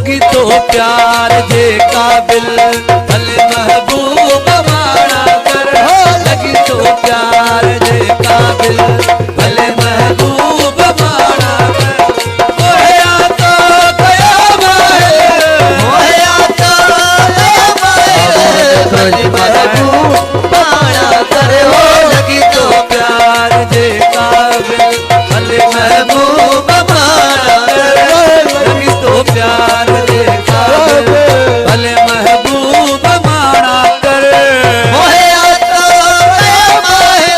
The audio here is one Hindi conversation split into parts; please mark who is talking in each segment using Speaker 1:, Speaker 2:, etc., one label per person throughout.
Speaker 1: लगी तो प्यार जे काबिल भले महबूब माना कर हो लगी तो प्यार जे काबिल भले महबूब माना कर मोहया तो कयाम है मोहया तो कयाम है भले महबूब माना कर हो लगी तो प्यार जे काबिल भले महबूब माना कर लगी तो प्यार जे काबिल भले महबूब माना कर मोहया तो कयाम है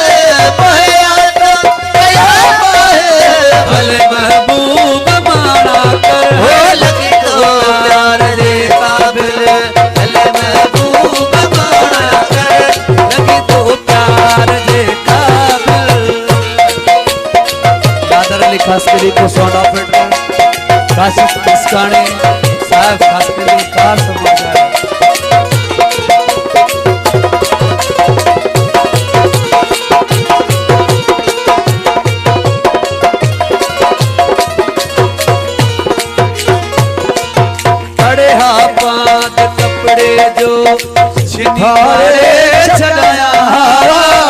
Speaker 1: मोहया तो कयाम है भले महबूब माना कर हो लगी तो प्यार जे काबिल भले महबूब माना कर लगी तो प्यार जे काबिल। दादर अली खास करी को साउंड ऑपरेटर काशिफ मस्कानी साहब खास करी कार समाज है। बड़े हाथ कपड़े जो छिनारे छनाया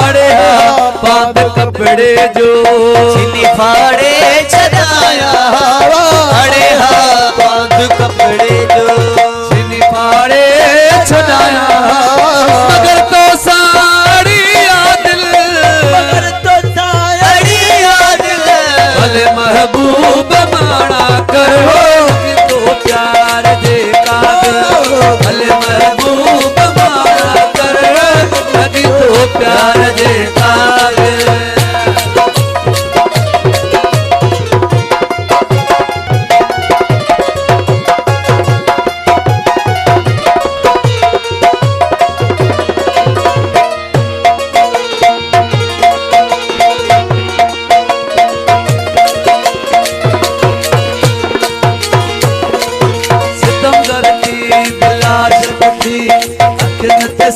Speaker 1: बड़े हाथ कपड़े जो छिनी फाड़े छनाया बड़े हाथ कपड़े जो छिनी फाड़े छनाया मगर तो साड़ी आदिल मगर तो साड़ी आदिल भले महबूब माना करो तो प्यार जे काबिल भले महबूब माना कर लगी तो प्यार जे काबिल।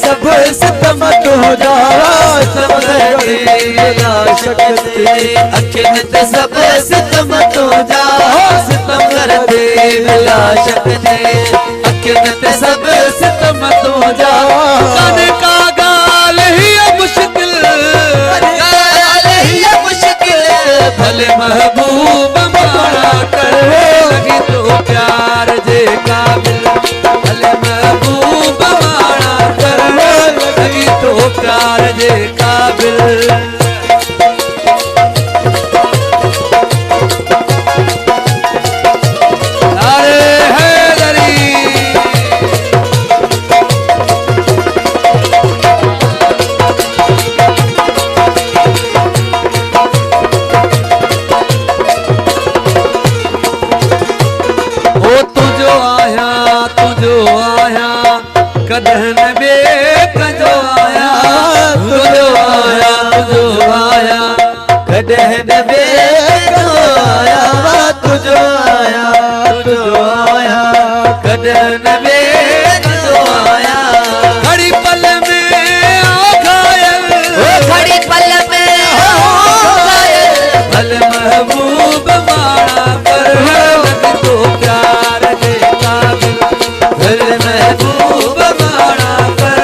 Speaker 1: सब सितम तो जावा शक्ति अखिन ते सब सितम तो जावा सितम करते बिला शक्ति अखिन ते सब सितम तो जावा कान का गाल ही मुश्किल गाल ही मुश्किल भले महबूब माना कर लगी तो प्यार जे काबिल भले महबूब माना कर लगी तो प्यार जे काबिल। अरे हैदरी ओ तुझो आया कदह न बेक जो आया तुझो आया कदह न बेक आया तुझो आया कदह न बेक जो आया खड़ी पल में आ घायल खड़ी पल में हो घायल भले महबूब माना कर लगी तो प्यार जे काबिल भले महबूब माना कर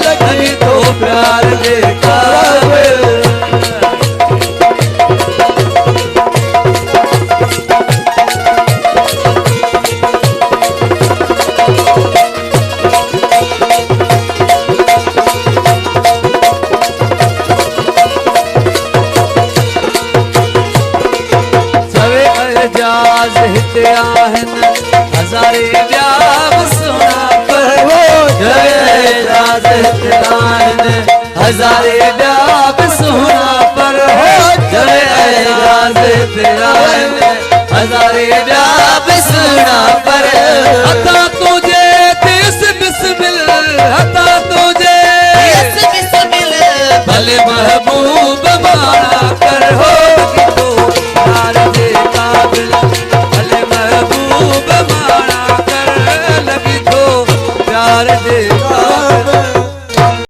Speaker 1: लगी तो प्यार जे काबिल। हिते आहिनि हज़ारे ॿिया बि सुहिणा पर जय राज हिते आहिनि हज़ारे ॿिया बि सुहिणा पर जय राज हिते आहिनि हज़ारे ॿिया बि सुहिणा पर हथा तुझे देस बिस्मिल हथा तुझे देस बिस्मिल भले महबूब माना कर हो